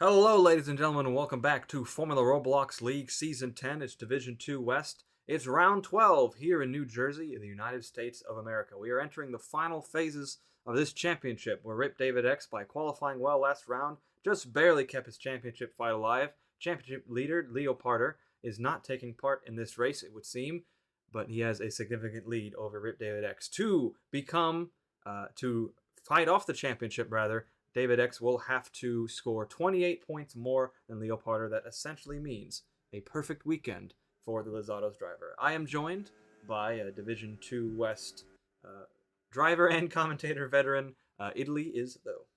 Hello, ladies and gentlemen, and welcome back to Formula Roblox League Season 10. It's Division 2 West. It's round 12 here in New Jersey, in the United States of America. We are entering the final phases of this championship, where Rip David X, by qualifying well last round, just barely kept his championship fight alive. Championship leader, Leo Parter, is not taking part in this race, it would seem, but he has a significant lead over Rip David X. To fight off the championship, rather, David X will have to score 28 points more than Leo Parter. That essentially means a perfect weekend for the Lizados driver. I am joined by a Division 2 West driver and commentator veteran. Italy is though.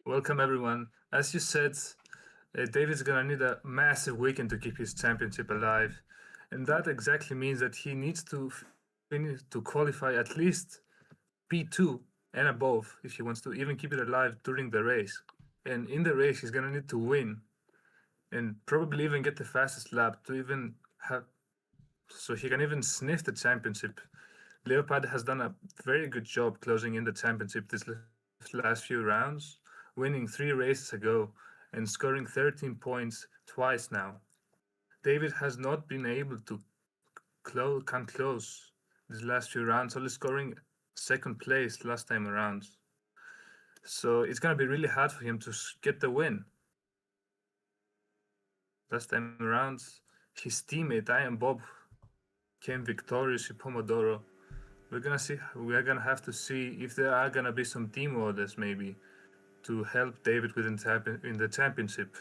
Welcome, everyone. As you said, David's going to need a massive weekend to keep his championship alive. And that exactly means that he needs to finish to qualify at least P2 and above if he wants to even keep it alive during the race. And in the race, he's going to need to win and probably even get the fastest lap to even have, so he can even sniff the championship. Leopard has done a very good job closing in the championship this last few rounds, winning 3 races ago and scoring 13 points twice now. David has not been able to come close these last few rounds, only scoring second place last time around. So it's going to be really hard for him to get the win. Last time around, his teammate, I Am Bob, came victorious in Pomodoro. We're gonna have to see if there are gonna be some team orders maybe to help David in the championship.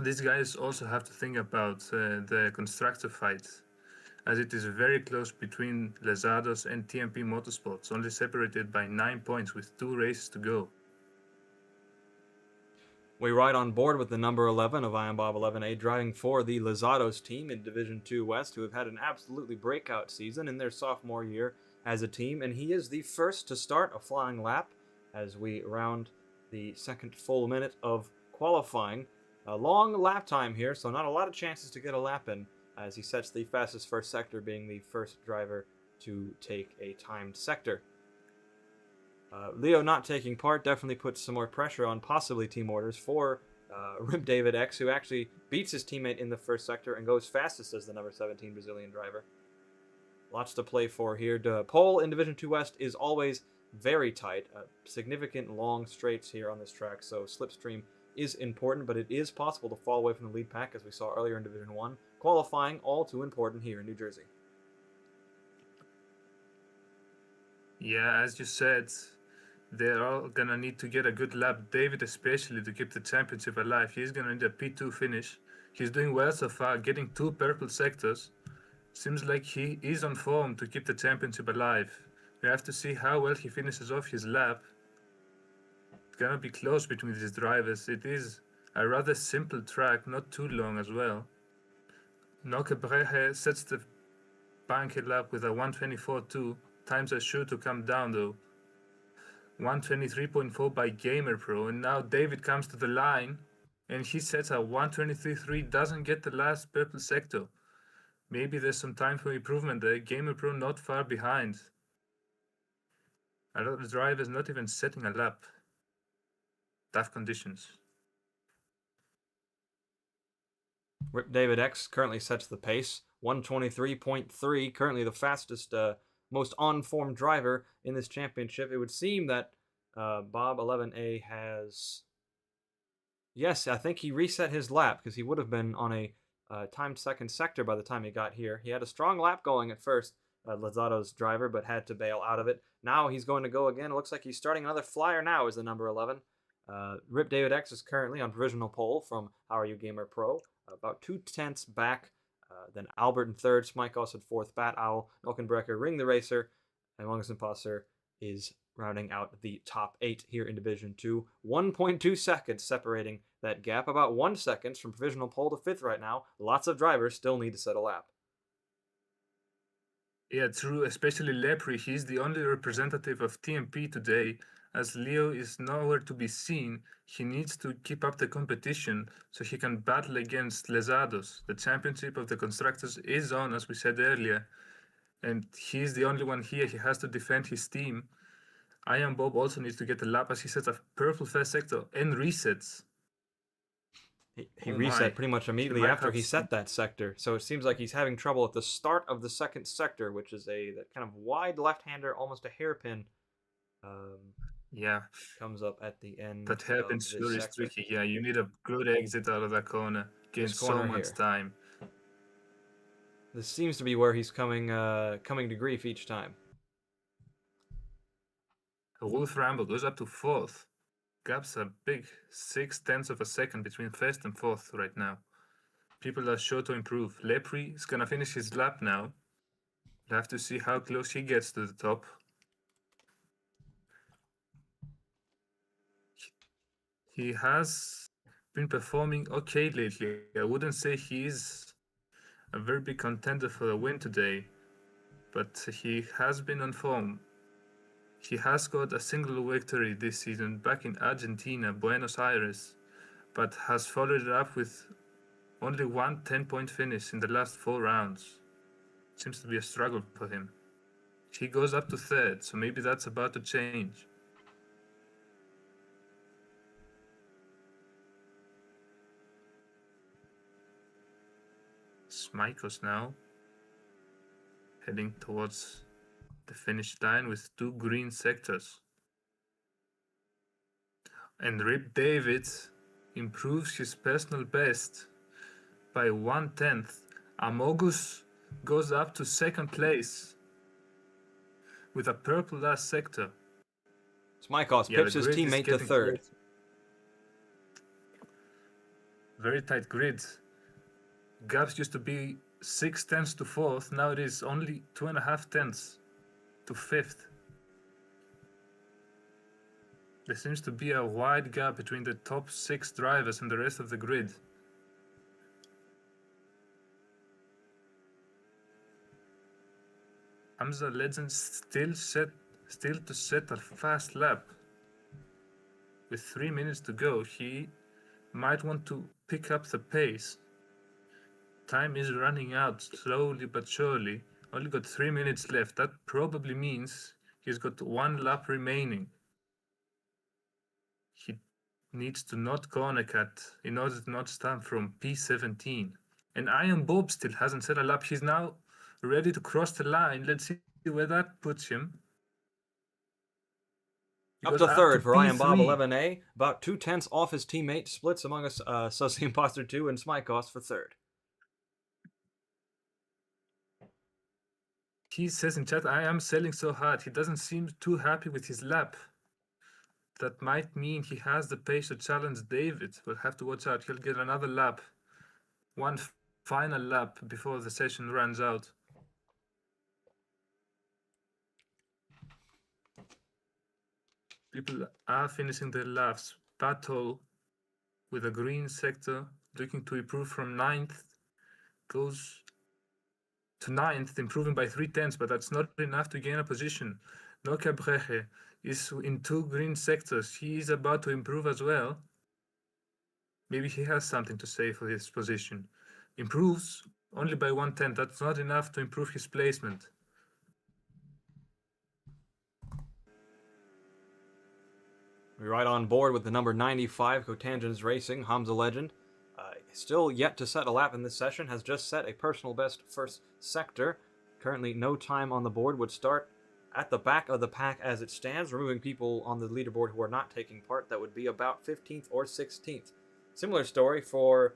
These guys also have to think about the constructor fight, as it is very close between Lezados and TMP Motorsports, only separated by 9 points with 2 races to go. We ride on board with the number 11 of I Am Bob 11A, driving for the Lizados team in Division 2 West, who have had an absolutely breakout season in their sophomore year as a team, and he is the first to start a flying lap as we round the second full minute of qualifying. A long lap time here, so not a lot of chances to get a lap in, as he sets the fastest first sector, being the first driver to take a timed sector. Leo not taking part definitely puts some more pressure on possibly team orders for Rip David X, who actually beats his teammate in the first sector and goes fastest as the number 17 Brazilian driver. Lots to play for here. The pole in Division 2 West is always very tight. Significant long straights here on this track, so slipstream is important, but it is possible to fall away from the lead pack, as we saw earlier in Division 1. Qualifying, all too important here in New Jersey. Yeah, as you said, they're all gonna need to get a good lap. David especially, to keep the championship alive. He's gonna need a P2 finish. He's doing well so far, getting 2 purple sectors. Seems like he is on form to keep the championship alive. We have to see how well he finishes off his lap. It's gonna be close between these drivers. It is a rather simple track, not too long as well. Nokebrehe sets the bank lap with a 124.2. Times are sure to come down though. 123.4 by Gamer Pro, and now David comes to the line and he sets a 123.3, doesn't get the last purple sector. Maybe there's some time for improvement there. Gamer Pro not far behind. A lot of drivers not even setting a lap. Tough conditions. Rip David X currently sets the pace. 123.3, currently the fastest, most on-form driver in this championship. It would seem that Bob 11A has... Yes, I think he reset his lap, because he would have been on a timed second sector by the time he got here. He had a strong lap going at first, Lazado's driver, but had to bail out of it. Now he's going to go again. It looks like he's starting another flyer now as the number 11. Rip David X is currently on provisional pole from How Are You Gamer Pro, about 2/10 back. Then Albert in third, Smikos in fourth, Bat Owl, Milkenbrecker, Ring the Racer, and Longus Imposter is rounding out the top 8 here in Division 2. 1.2 seconds separating that gap, about 1 second from provisional pole to 5th right now. Lots of drivers still need to set a lap. Yeah, true, especially Lepri. He's the only representative of TMP today. As Leo is nowhere to be seen, he needs to keep up the competition so he can battle against Lezados. The championship of the constructors is on, as we said earlier, and he's the only one here. He has to defend his team. I Am Bob also needs to get a lap as he sets a purple first sector and resets. He Oh reset my, pretty much he immediately might after have he set that sector. So it seems like he's having trouble at the start of the second sector, which is that kind of wide left-hander, almost a hairpin. Um, yeah, comes up at the end that of happens this sure is sector. tricky. Yeah, you need a good exit out of that corner. Gain This so corner much here. time. This seems to be where he's coming to grief each time. Wolf Rambo goes up to fourth. Gaps a big 6/10 of a second between first and fourth right now. People are sure to improve. Lepri is gonna finish his lap now. We'll have to see how close he gets to the top. He has been performing okay lately. I wouldn't say he's a very big contender for a win today, but he has been on form. He has got a single victory this season back in Argentina, Buenos Aires, but has followed it up with only one 10-point finish in the last 4 rounds. Seems to be a struggle for him. He goes up to third, so maybe that's about to change. Smikos now heading towards the finish line with 2 green sectors. And Rip David improves his personal best by 1/10. Amogus goes up to second place with a purple last sector. Smikos pips his teammate to third. Close. Very tight grid. Gaps used to be 6/10 to fourth. Now it is only 2.5 to fifth. There seems to be a wide gap between the top 6 drivers and the rest of the grid. Hamza Legend still to set a fast lap. With 3 minutes to go, he might want to pick up the pace. Time is running out slowly but surely. Only got 3 minutes left. That probably means he's got 1 lap remaining. He needs to not corner cut in order to not start from P17. And Iron Bob still hasn't set a lap. He's now ready to cross the line. Let's see where that puts him. Up to third for Iron Bob P3. 11A, about 2/10 off his teammate, splits among us Sussy Imposter 2 and Smikos for third. He says in chat, I am selling so hard. He doesn't seem too happy with his lap. That might mean he has the pace to challenge David. We'll have to watch out. He'll get another lap. One final lap before the session runs out. People are finishing their laps. Pato with a green sector, looking to improve from 9th, goes to 9th, improving by 3/10, but that's not enough to gain a position. Nokia Breche is in 2 green sectors. He is about to improve as well. Maybe he has something to say for his position. Improves only by 1/10. That's not enough to improve his placement. We're right on board with the number 95 Cotangents Racing, Hamza Legend. Still yet to set a lap in this session, has just set a personal best first sector. Currently no time on the board, would start at the back of the pack as it stands, removing people on the leaderboard who are not taking part. That would be about 15th or 16th. Similar story for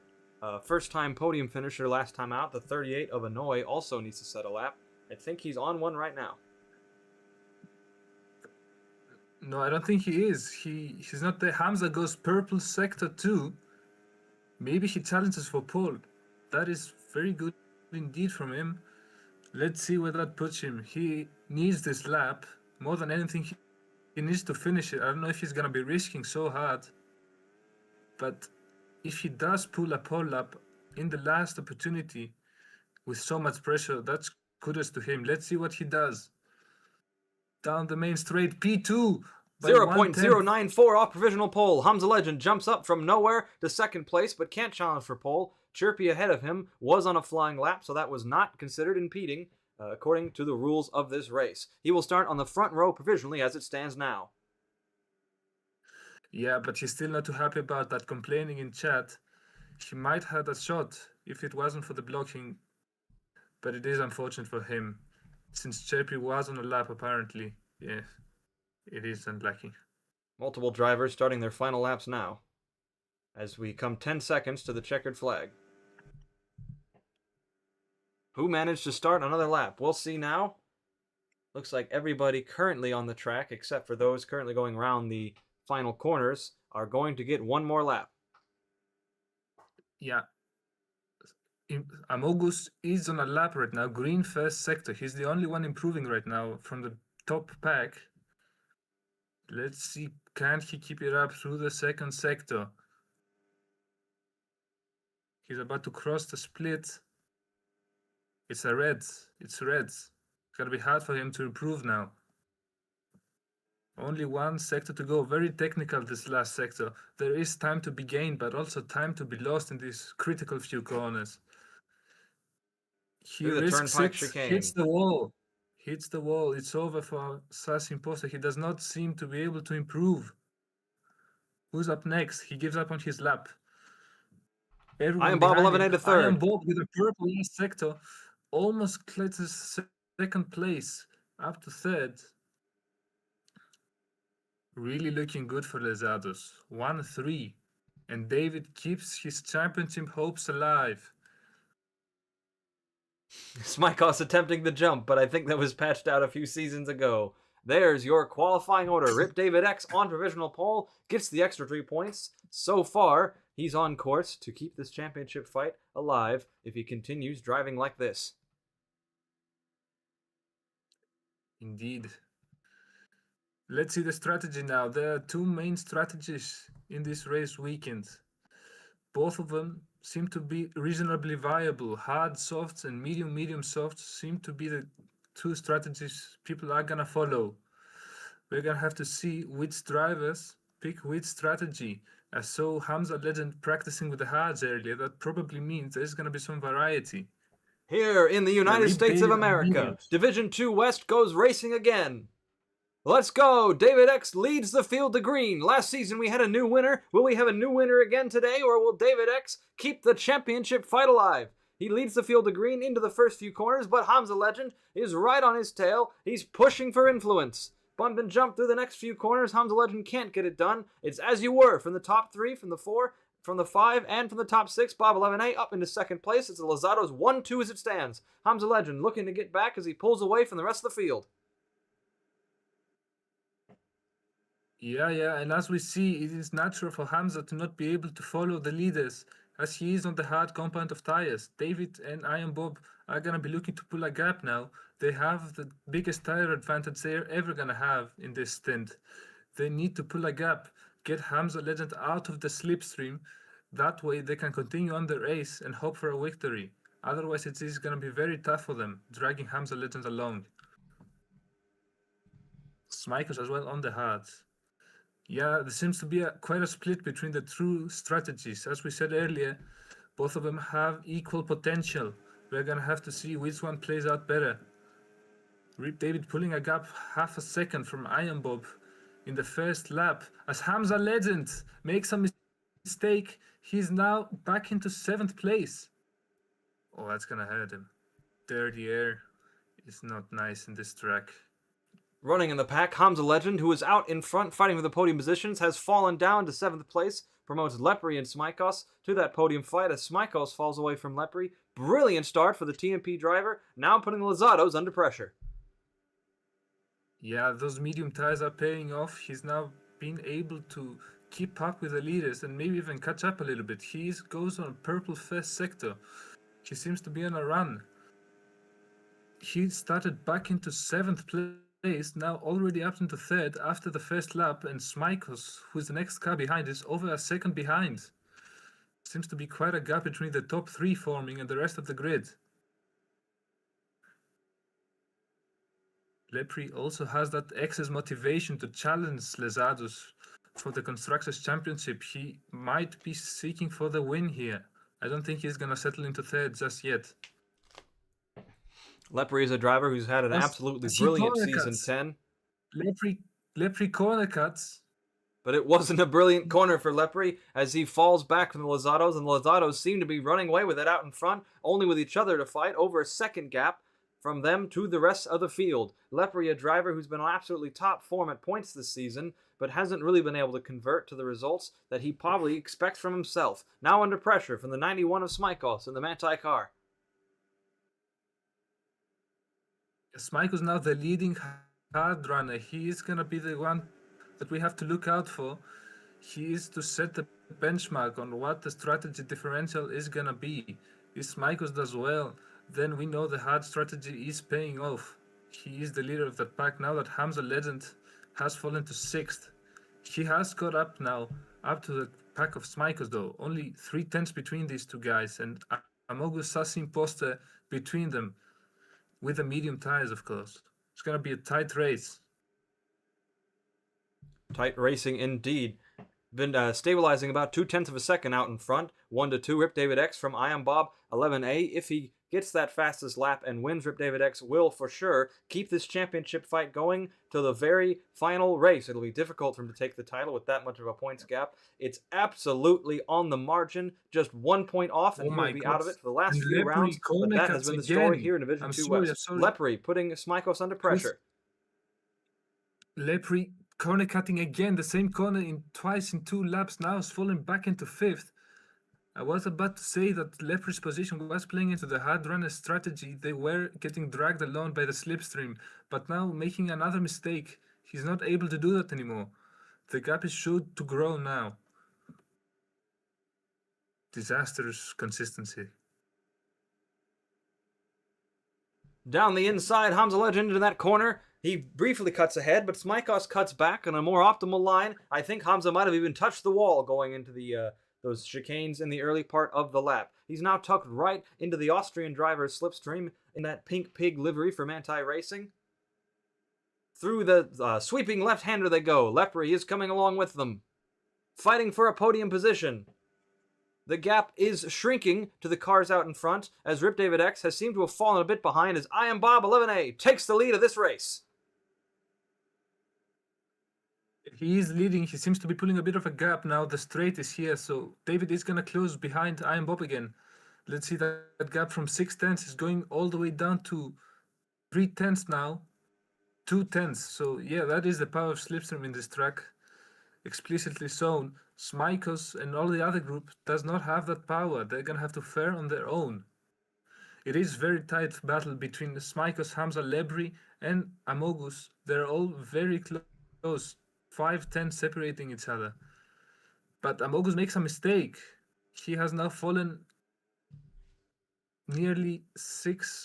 first-time podium finisher last time out, the 38 of Hanoi also needs to set a lap. I think he's on one right now. No, I don't think he is. He's not there. Hamza goes purple sector 2. Maybe he challenges for pole. That is very good indeed from him. Let's see where that puts him. He needs this lap. More than anything, he needs to finish it. I don't know if he's going to be risking so hard. But if he does pull a pole lap in the last opportunity with so much pressure, that's kudos to him. Let's see what he does. Down the main straight, P2. 0.094 off provisional pole. Hamza Legend jumps up from nowhere to second place, but can't challenge for pole. Chirpy ahead of him was on a flying lap, so that was not considered impeding, according to the rules of this race. He will start on the front row provisionally as it stands now. Yeah, but he's still not too happy about that, complaining in chat. He might have a shot if it wasn't for the blocking, but it is unfortunate for him. Since Cherpy was on a lap, apparently, yeah, it is unlucky. Multiple drivers starting their final laps now, as we come 10 seconds to the checkered flag. Who managed to start another lap? We'll see now. Looks like everybody currently on the track, except for those currently going around the final corners, are going to get one more lap. Yeah. Amogus is on a lap right now, green first sector. He's the only one improving right now from the top pack. Let's see, can he keep it up through the second sector? He's about to cross the split. It's a reds. It's reds. It's gonna be hard for him to improve now. Only one sector to go. Very technical, this last sector. There is time to be gained, but also time to be lost in these critical few corners. He Through the risks turnpike it, chicane. hits the wall. Hits the wall. It's over for Sas Imposter. He does not seem to be able to improve. Who's up next? He gives up on his lap. I am Bob 11A to third. I am Bob with a purple last sector. Almost clutches second place. Up to third. Really looking good for Lezados. 1-3. And David keeps his championship hopes alive. Smykos attempting the jump, but I think that was patched out a few seasons ago. There's your qualifying order. Rip David X on provisional pole, gets the extra 3 points. So far, he's on course to keep this championship fight alive if he continues driving like this. Indeed. Let's see the strategy now. There are two main strategies in this race weekend. Both of them seem to be reasonably viable. Hard softs and medium softs seem to be the two strategies people are gonna follow. We're gonna have to see which drivers pick which strategy. I saw Hamza Legend practicing with the hards earlier. That probably means there's gonna be some variety. Here in the United States of America, Division 2 West goes racing again. Let's go! David X leads the field to green. Last season we had a new winner. Will we have a new winner again today, or will David X keep the championship fight alive? He leads the field to green into the first few corners, but Hamza Legend is right on his tail. He's pushing for influence. Bump and jump through the next few corners. Hamza Legend can't get it done. It's as you were from the top 3, from the 4, from the 5, and from the top 6. Bob 11A up into second place. It's the Lozados 1-2 as it stands. Hamza Legend looking to get back as he pulls away from the rest of the field. Yeah, and as we see, it is natural for Hamza to not be able to follow the leaders, as he is on the hard compound of tires. David and I and Bob are gonna be looking to pull a gap now. They have the biggest tire advantage they're ever gonna have in this stint. They need to pull a gap, get Hamza Legend out of the slipstream. That way they can continue on the race and hope for a victory. Otherwise it is gonna be very tough for them, dragging Hamza Legend along. Smykos as well on the hards. Yeah, there seems to be quite a split between the two strategies. As we said earlier, both of them have equal potential. We're gonna have to see which one plays out better. Rip David pulling a gap half a second from Iron Bob in the first lap. As Hamza Legend makes a mistake, he's now back into 7th place. Oh, that's gonna hurt him. Dirty air is not nice in this track. Running in the pack, Hamza Legend, who was out in front fighting for the podium positions, has fallen down to 7th place, promotes Lepri and Smykos to that podium fight as Smykos falls away from Lepri. Brilliant start for the TMP driver, now putting the Lozados under pressure. Yeah, those medium tires are paying off. He's now been able to keep up with the leaders and maybe even catch up a little bit. He goes on purple first sector. He seems to be on a run. He started back into 7th place, now already up into 3rd after the first lap, and Smykos, who's the next car behind, is over a second behind. Seems to be quite a gap between the top 3 forming and the rest of the grid. Lepri also has that excess motivation to challenge Lezados for the Constructors' Championship. He might be seeking for the win here. I don't think he's going to settle into 3rd just yet. Lepri is a driver who's had an absolutely brilliant season 10. Lepri corner cuts. but it wasn't a brilliant corner for Lepre as he falls back from the Lozatos, and the Lozatos seem to be running away with it out in front, only with each other to fight over a second gap from them to the rest of the field. Lepre, a driver who's been on absolutely top form at points this season, but hasn't really been able to convert to the results that he probably expects from himself. Now under pressure from the 91 of Smykos in the Manti car. Smykos now the leading hard runner. He is going to be the one that we have to look out for. He is to set the benchmark on what the strategy differential is going to be. If Smykos does well, then we know the hard strategy is paying off. He is the leader of that pack now that Hamza Legend has fallen to 6th. He has got up now, up to the pack of Smykos though. Only 3/10 between these two guys, and Amogus Sassim Poster between them, with the medium tires, of course. It's going to be a tight race. Tight racing indeed. Been stabilizing about 0.2 of a second out in front. 1-2. Rip David X from I Am Bob 11A. If he gets that fastest lap and wins, Rip David X will for sure keep this championship fight going to the very final race. It'll be difficult for him to take the title with that much of a points gap. It's absolutely on the margin, just 1 point off, and he'll be out of it for the last few rounds. But that has been the story here in Division 2 West. Lepre putting Smykos under pressure. Lepre corner cutting again, the same corner twice in 2 laps now, is falling back into 5th. I was about to say that Lepre's position was playing into the hard runner strategy. They were getting dragged along by the slipstream, but now making another mistake. He's not able to do that anymore. The gap is sure to grow now. Disastrous consistency. Down the inside, Hamza Legend into that corner. He briefly cuts ahead, but Smykos cuts back on a more optimal line. I think Hamza might have even touched the wall going into the those chicanes in the early part of the lap. He's now tucked right into the Austrian driver's slipstream in that pink pig livery for Manti Racing. Through the sweeping left-hander they go. Lepre is coming along with them, fighting for a podium position. The gap is shrinking to the cars out in front as Rip David X has seemed to have fallen a bit behind as I Am Bob 11A takes the lead of this race. He is leading. He seems to be pulling a bit of a gap now. The straight is here, so David is going to close behind I Am Bob again. Let's see that gap from 6/10 is going all the way down to 3/10 now. 2/10. So yeah, that is the power of slipstream in this track. Explicitly shown. Smykos and all the other group does not have that power. They're going to have to fare on their own. It is very tight battle between Smykos, Hamza, Lepre, and Amogus. They're all very close. 5-10 separating each other. But Amogus makes a mistake. He has now fallen nearly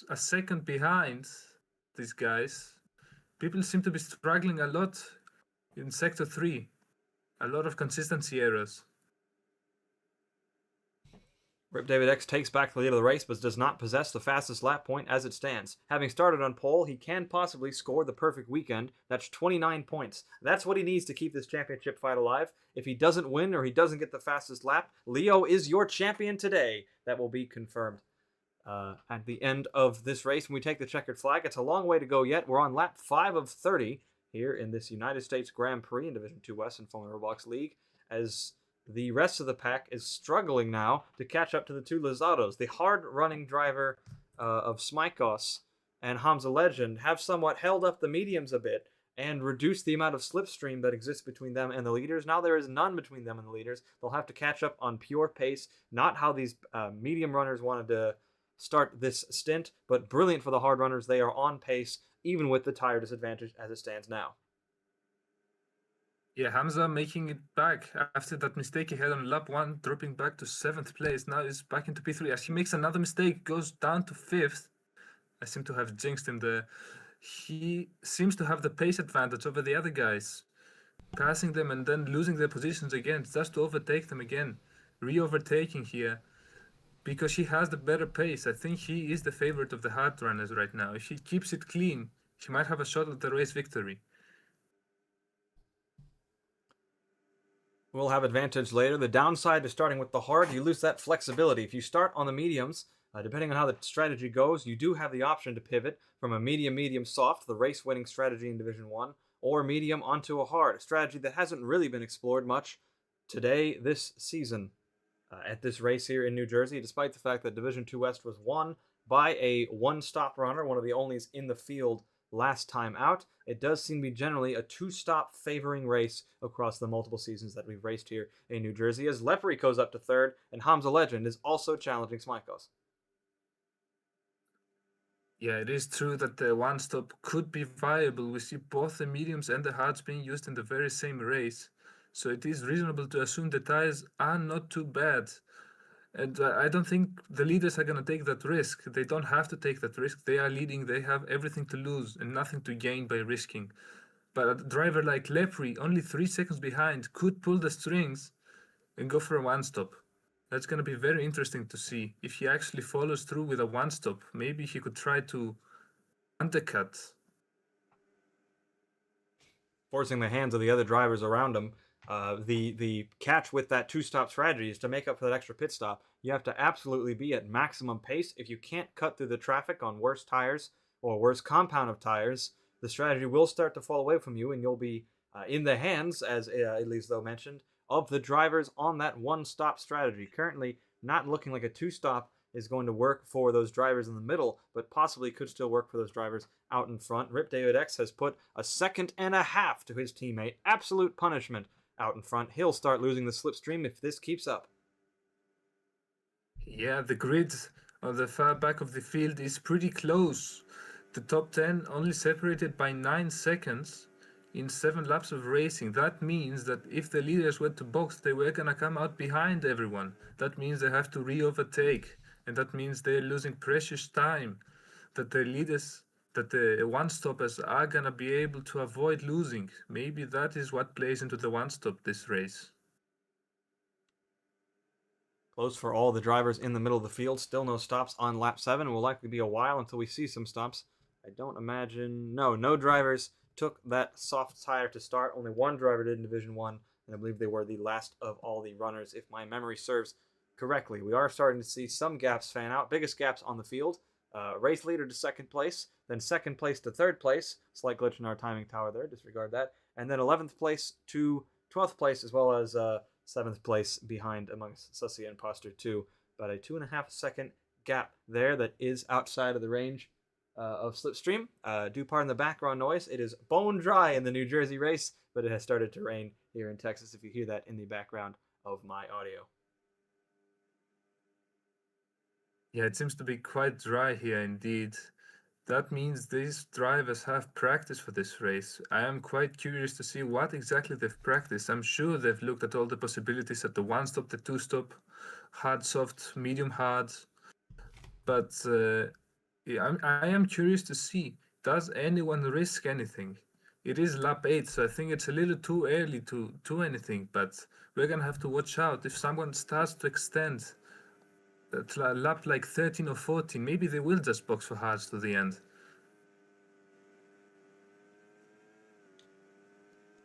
a second behind these guys. People seem to be struggling a lot in Sector 3. A lot of consistency errors. Rip David X takes back the lead of the race, but does not possess the fastest lap point as it stands. Having started on pole, he can possibly score the perfect weekend. That's 29 points. That's what he needs to keep this championship fight alive. If he doesn't win or he doesn't get the fastest lap, Leo is your champion today. That will be confirmed at the end of this race. When we take the checkered flag, it's a long way to go yet. We're on lap 5 of 30 here in this United States Grand Prix in Division 2 West and Formula ROBLOX League, as the rest of the pack is struggling now to catch up to the two Lozatos. The hard-running driver of Smykos and Hamza Legend have somewhat held up the mediums a bit and reduced the amount of slipstream that exists between them and the leaders. Now there is none between them and the leaders. They'll have to catch up on pure pace, not how these medium runners wanted to start this stint, but brilliant for the hard runners. They are on pace, even with the tire disadvantage as it stands now. Yeah, Hamza making it back after that mistake he had on lap 1, dropping back to 7th place. Now he's back into P3. As he makes another mistake, goes down to 5th. I seem to have jinxed him there. He seems to have the pace advantage over the other guys, passing them and then losing their positions again, just to overtake them again. Re-overtaking here, because he has the better pace. I think he is the favorite of the hard runners right now. If he keeps it clean, he might have a shot at the race victory. We'll have advantage later. The downside to starting with the hard, you lose that flexibility. If you start on the mediums, depending on how the strategy goes, you do have the option to pivot from a medium-soft, the race-winning strategy in Division 1, or medium onto a hard, a strategy that hasn't really been explored much today this season at this race here in New Jersey, despite the fact that Division 2 West was won by a one-stop runner, one of the onlys in the field last time out. It does seem to be generally a two-stop favoring race across the multiple seasons that we've raced here in New Jersey, as Lepre goes up to third, and Hamza Legend is also challenging Smikos. Yeah, it is true that the one-stop could be viable. We see both the mediums and the hards being used in the very same race. So it is reasonable to assume the tires are not too bad. And I don't think the leaders are going to take that risk. They don't have to take that risk. They are leading. They have everything to lose and nothing to gain by risking. But a driver like Lepre, only 3 seconds behind, could pull the strings and go for a one-stop. That's going to be very interesting to see if he actually follows through with a one-stop. Maybe he could try to undercut, forcing the hands of the other drivers around him. The catch with that two-stop strategy is to make up for that extra pit stop. You have to absolutely be at maximum pace. If you can't cut through the traffic on worse tires or worse compound of tires, the strategy will start to fall away from you, and you'll be in the hands, as Eliseo mentioned, of the drivers on that one-stop strategy. Currently, not looking like a two-stop is going to work for those drivers in the middle, but possibly could still work for those drivers out in front. Rip David X has put a second and a half to his teammate. Absolute punishment out in front. He'll start losing the slipstream if this keeps up. Yeah, the grid on the far back of the field is pretty close. The top 10 only separated by 9 seconds in 7 laps of racing. That means that if the leaders were to box, they were going to come out behind everyone. That means they have to re-overtake, and that means they're losing precious time that the leaders, that the one-stoppers are going to be able to avoid losing. Maybe that is what plays into the one-stop this race. Close for all the drivers in the middle of the field. Still no stops on lap 7. It will likely be a while until we see some stops. I don't imagine... No drivers took that soft tire to start. Only one driver did in Division 1, and I believe they were the last of all the runners, if my memory serves correctly. We are starting to see some gaps fan out. Biggest gaps on the field. Race leader to second place, then second place to third place. Slight glitch in our timing tower there, disregard that. And then 11th place to 12th place, as well as 7th place behind amongst Sussy and Imposter 2. About a 2.5 second gap there that is outside of the range of slipstream. Do pardon the background noise. It is bone dry in the New Jersey race, but it has started to rain here in Texas, if you hear that in the background of my audio. Yeah, it seems to be quite dry here indeed. That means these drivers have practiced for this race. I am quite curious to see what exactly they've practiced. I'm sure they've looked at all the possibilities at the one-stop, the two-stop, hard, soft, medium, hard. But yeah, I am curious to see, does anyone risk anything? It is lap 8, so I think it's a little too early to do anything, but we're going to have to watch out. If someone starts to extend lap like 13 or 14, maybe they will just box for hards to the end.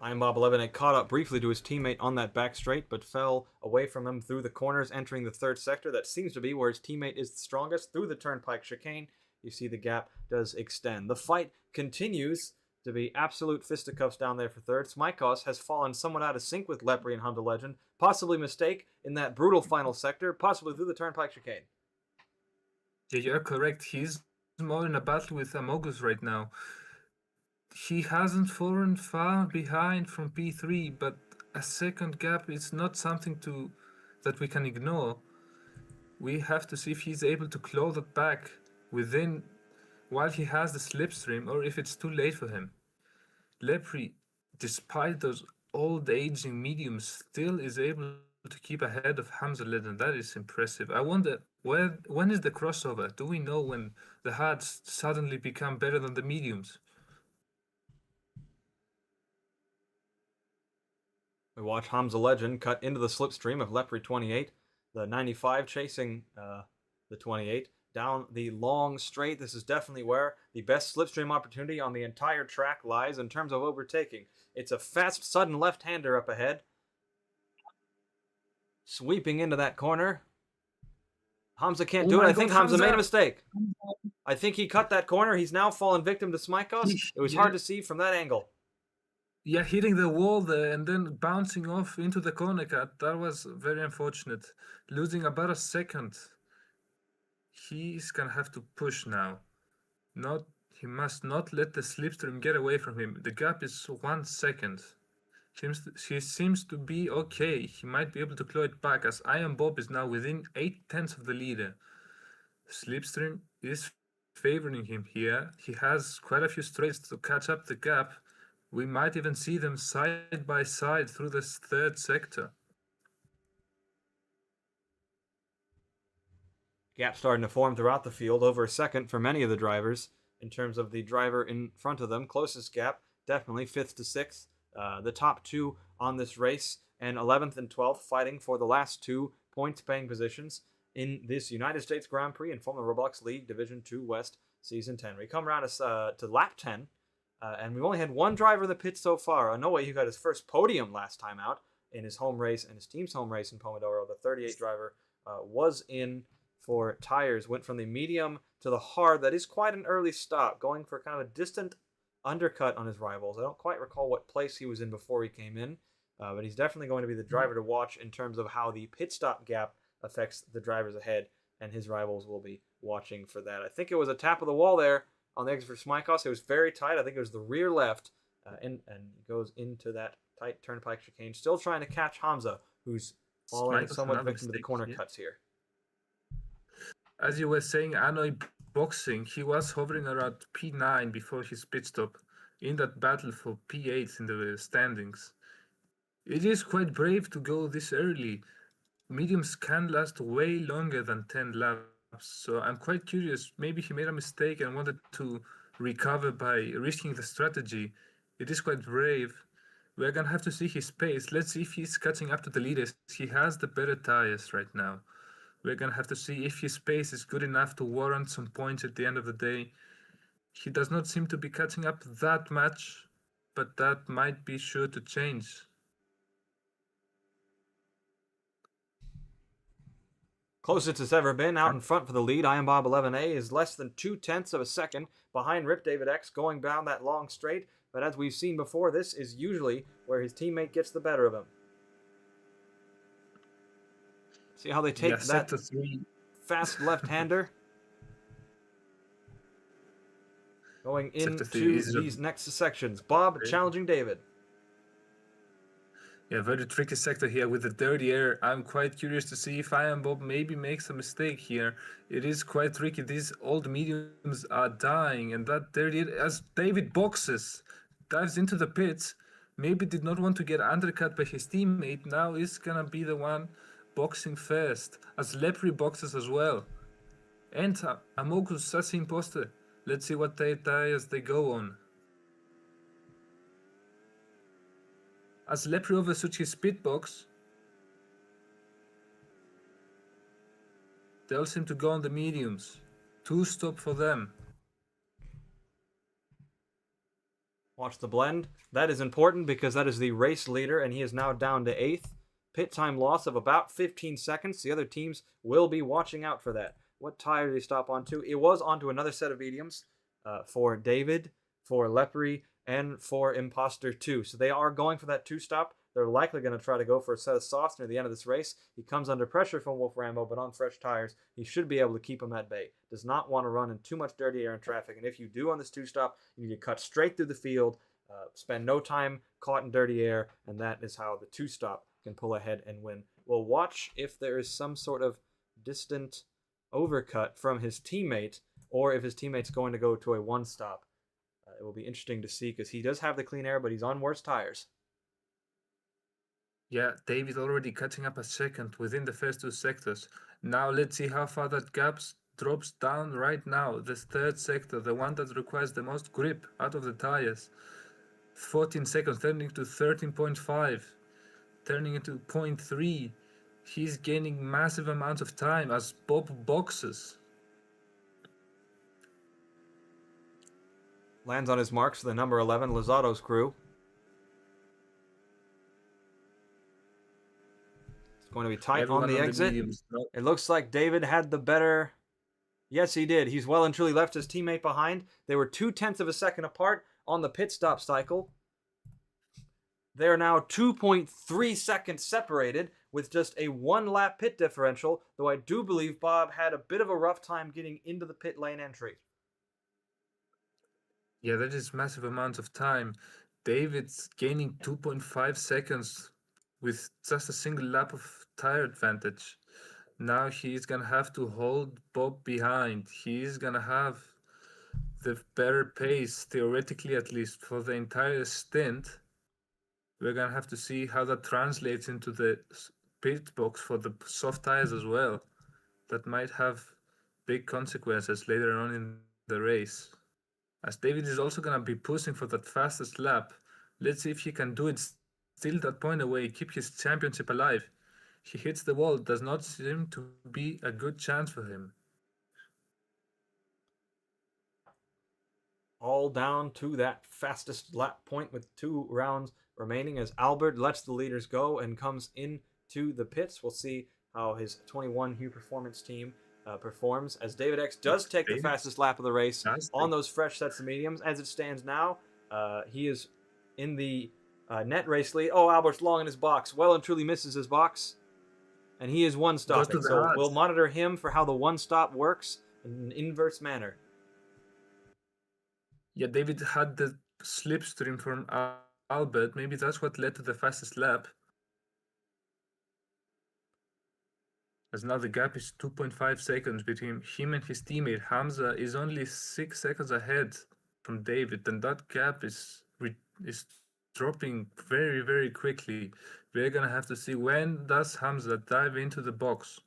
Iron Bob 11 had caught up briefly to his teammate on that back straight, but fell away from him through the corners, entering the third sector. That seems to be where his teammate is the strongest. Through the turnpike chicane, you see the gap does extend. The fight continues to be absolute fisticuffs down there for third. Smikos has fallen somewhat out of sync with Lepre and Hamza Legend. Possibly mistake in that brutal final sector, possibly through the turnpike chicane. Yeah, you're correct. He's more in a battle with Amogus right now. He hasn't fallen far behind from P3, but a second gap is not something that we can ignore. We have to see if he's able to claw that back within while he has the slipstream, or if it's too late for him. Lepre, despite those old aging mediums, still is able to keep ahead of Hamza Legend. That is impressive. I wonder when is the crossover? Do we know when the hards suddenly become better than the mediums? We watch Hamza Legend cut into the slipstream of Lepre 28, the 95 chasing the 28. Down the long straight. This is definitely where the best slipstream opportunity on the entire track lies in terms of overtaking. It's a fast, sudden left-hander up ahead. Sweeping into that corner. Hamza can't do it. I think Hamza made a mistake. I think he cut that corner. He's now fallen victim to Smikos. It was hard to see from that angle. Yeah, hitting the wall there and then bouncing off into the corner cut. That was very unfortunate. Losing about a second. He's gonna have to push now. Not He must not let the slipstream get away from him. The gap is 1 second. He seems to be okay. He might be able to claw it back as Iron Bob is now within 8 tenths of the leader. Slipstream is favoring him here. He has quite a few straights to catch up the gap. We might even see them side by side through this third sector. Gap starting to form throughout the field, over a second for many of the drivers in terms of the driver in front of them. Closest gap, definitely 5th to 6th. The top two on this race, and 11th and 12th fighting for the last 2 points-paying positions in this United States Grand Prix and Formula ROBLOX League Division 2 West Season 10. We come around to lap 10, and we've only had one driver in the pit so far. Inoue, who got his first podium last time out in his home race and his team's home race in Pomodoro. The 38 driver was in for tires, went from the medium to the hard. That is quite an early stop, going for kind of a distant undercut on his rivals. I don't quite recall what place he was in before he came in, but he's definitely going to be the driver to watch in terms of how the pit stop gap affects the drivers ahead, and his rivals will be watching for that. I think it was a tap of the wall there on the exit for Smykos. It was very tight. I think it was the rear left, and goes into that tight turnpike chicane, still trying to catch Hamza, who's falling somewhat victim to the corner cuts here. As you were saying, Inoue boxing, he was hovering around P9 before his pit stop in that battle for P8 in the standings. It is quite brave to go this early. Mediums can last way longer than 10 laps, so I'm quite curious. Maybe he made a mistake and wanted to recover by risking the strategy. It is quite brave. We're gonna have to see his pace. Let's see if he's catching up to the leaders. He has the better tires right now. We're gonna have to see if his pace is good enough to warrant some points at the end of the day. He does not seem to be catching up that much, but that might be sure to change. Closest it's ever been, out in front for the lead. Iron Bob 11A is less than 2/10 of a second behind Rip David X, going down that long straight. But as we've seen before, this is usually where his teammate gets the better of him. See how they take that fast left-hander? Going into these next sections. Bob challenging David. Yeah, very tricky sector here with the dirty air. I'm quite curious to see if Iron Bob maybe makes a mistake here. It is quite tricky. These old mediums are dying, and that dirty air, as David boxes, dives into the pits, maybe did not want to get undercut by his teammate, now is gonna be the one boxing first, as Lepri boxes as well. And Amokus Sassi Imposter. Let's see what tires they go on. As Lepri overshoots his pit box, they all seem to go on the mediums. 2 stop for them. Watch the blend. That is important because that is the race leader, and he is now down to 8th. Pit time loss of about 15 seconds. The other teams will be watching out for that. What tire did he stop onto? It was onto another set of mediums for David, for Lepri, and for Imposter 2. So they are going for that 2-stop. They're likely going to try to go for a set of softs near the end of this race. He comes under pressure from Wolf Rambo, but on fresh tires, he should be able to keep him at bay. Does not want to run in too much dirty air and traffic. And if you do on this 2-stop, you need to cut straight through the field, spend no time caught in dirty air, and that is how the 2-stop can pull ahead and win. We'll watch if there is some sort of distant overcut from his teammate, or if his teammate's going to go to a 1-stop. It will be interesting to see because he does have the clean air, but he's on worse tires. Yeah, David already catching up a second within the first 2 sectors. Now let's see how far that gap drops down right now. The third sector, the one that requires the most grip out of the tires. 14 seconds, turning to 13.5, turning into 0.3. He's gaining massive amounts of time as Bob boxes. Lands on his marks for the number 11 Lozato's crew. It's going to be tight Everyone on the exit. It looks like David had the better. Yes, he did. He's well and truly left his teammate behind. They were 0.2 of a second apart on the pit stop cycle. They're now 2.3 seconds separated with just a 1 lap pit differential, though I do believe Bob had a bit of a rough time getting into the pit lane entry. Yeah, that is massive amounts of time. David's gaining 2.5 seconds with just a single lap of tire advantage. Now he's gonna have to hold Bob behind. He's gonna have the better pace, theoretically at least, for the entire stint. We're gonna have to see how that translates into the pit box for the soft tires as well. That might have big consequences later on in the race. As David is also gonna be pushing for that fastest lap. Let's see if he can do it, steal that point away, keep his championship alive. He hits the wall, does not seem to be a good chance for him. All down to that fastest lap point with 2 rounds remaining as Albert lets the leaders go and comes into the pits. We'll see how his 21 Hue Performance team performs as David X does take the fastest lap of the race on those fresh sets of mediums. As it stands now, he is in the net race lead. Oh, Albert's long in his box. Well and truly misses his box. And he is one stopping. So we'll monitor him for how the one stop works in an inverse manner. Yeah, David had the slipstream from Albert. Maybe that's what led to the fastest lap. As now the gap is 2.5 seconds between him and his teammate. Hamza is only 6 seconds ahead from David, and that gap is dropping very, very quickly. We're gonna have to see when does Hamza dive into the box.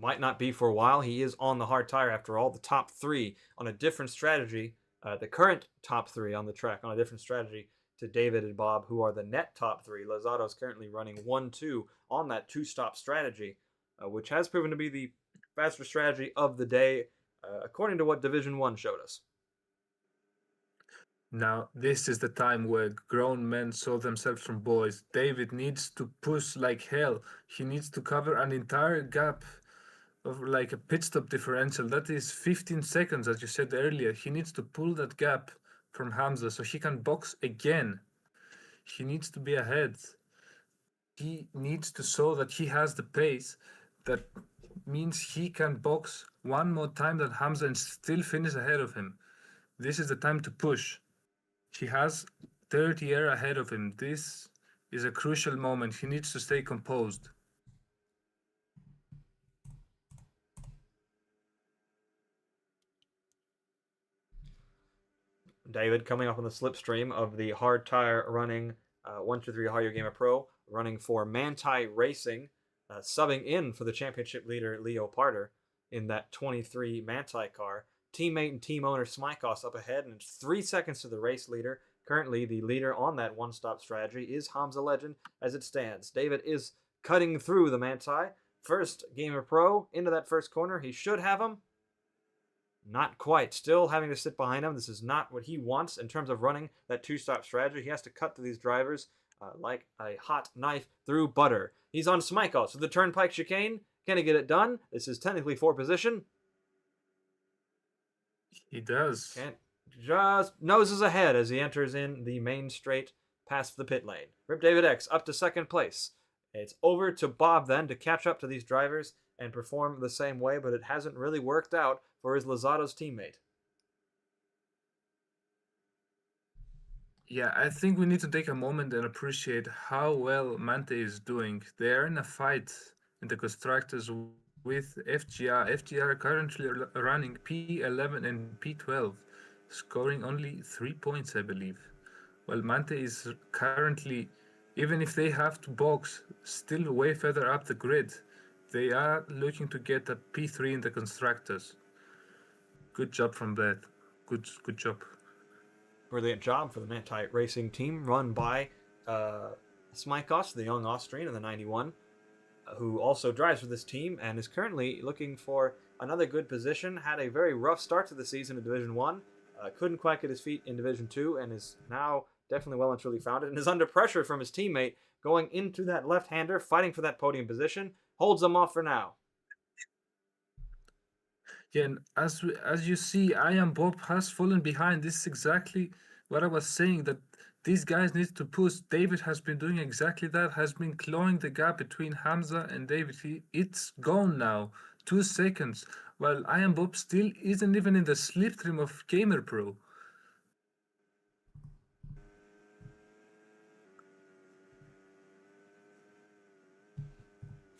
Might not be for a while. He is on the hard tire after all. The top 3 on a different strategy. The current top 3 on the track on a different strategy to David and Bob, who are the net top 3. Lozato's currently running 1-2 on that 2-stop strategy, which has proven to be the faster strategy of the day, according to what Division 1 showed us. Now, this is the time where grown men saw themselves from boys. David needs to push like hell. He needs to cover an entire gap of like a pit stop differential. That is 15 seconds, as you said earlier. He needs to pull that gap from Hamza so he can box again. He needs to be ahead. He needs to show that he has the pace. That means he can box one more time than Hamza and still finish ahead of him. This is the time to push. He has 30 years ahead of him. This is a crucial moment. He needs to stay composed. David coming up on the slipstream of the hard tire running 123 Hard Your Gamer Pro, running for Manti Racing, subbing in for the championship leader Leo Parter in that 23 Manti car. Teammate and team owner Smykos up ahead, and it's 3 seconds to the race leader. Currently, the leader on that one-stop strategy is Hamza Legend as it stands. David is cutting through the Manti. First Gamer Pro into that first corner. He should have him. Not quite. Still having to sit behind him. This is not what he wants in terms of running that 2-stop strategy. He has to cut to these drivers like a hot knife through butter. He's on Smykos with the turnpike chicane. Can he get it done? This is technically for position. He does. Can't just noses ahead as he enters in the main straight past the pit lane. Rip David X up to second place. It's over to Bob then to catch up to these drivers and perform the same way, but it hasn't really worked out for his Lozato's teammate. Yeah, I think we need to take a moment and appreciate how well Mante is doing. They are in a fight in the constructors with FGR. FGR are currently running P11 and P12, scoring only 3 points, I believe. While Mante is currently, even if they have to box, still way further up the grid. They are looking to get a P3 in the constructors. Good job from that. Good job. Brilliant job for the Manti Racing team, run by Smykos, the young Austrian in the 91, who also drives for this team and is currently looking for another good position. Had a very rough start to the season in Division 1. Couldn't quite get his feet in Division 2 and is now definitely well and truly founded and is under pressure from his teammate going into that left-hander, fighting for that podium position. Holds them off for now. Yeah, and as you see, I Am Bob has fallen behind. This is exactly what I was saying, that these guys need to push. David has been doing exactly that, has been clawing the gap between Hamza and David. It's gone now. 2 seconds. While I Am Bob still isn't even in the slipstream of Gamer Pro.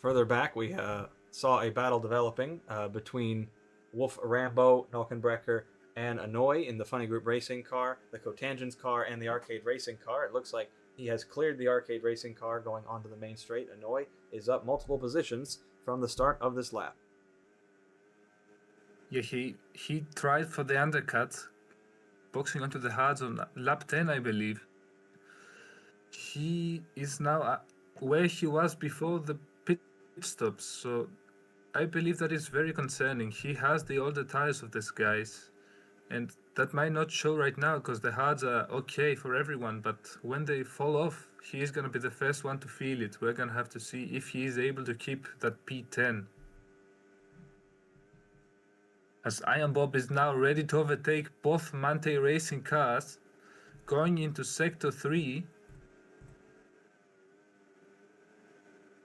Further back, we saw a battle developing between Wolf Rambo, Nolkenbrecker, and Annoy in the Funny Group Racing car, the Cotangents car, and the Arcade Racing car. It looks like he has cleared the Arcade Racing car going onto the main straight. Annoy is up multiple positions from the start of this lap. Yeah, he tried for the undercut, boxing onto the hards on lap 10, I believe. He is now where he was before the pit stops, so I believe that is very concerning. He has the older tires of these guys, and that might not show right now because the hards are okay for everyone, but when they fall off, he is going to be the first one to feel it. We're going to have to see if he is able to keep that P10. As Iron Bob is now ready to overtake both Mante Racing cars, going into Sector 3.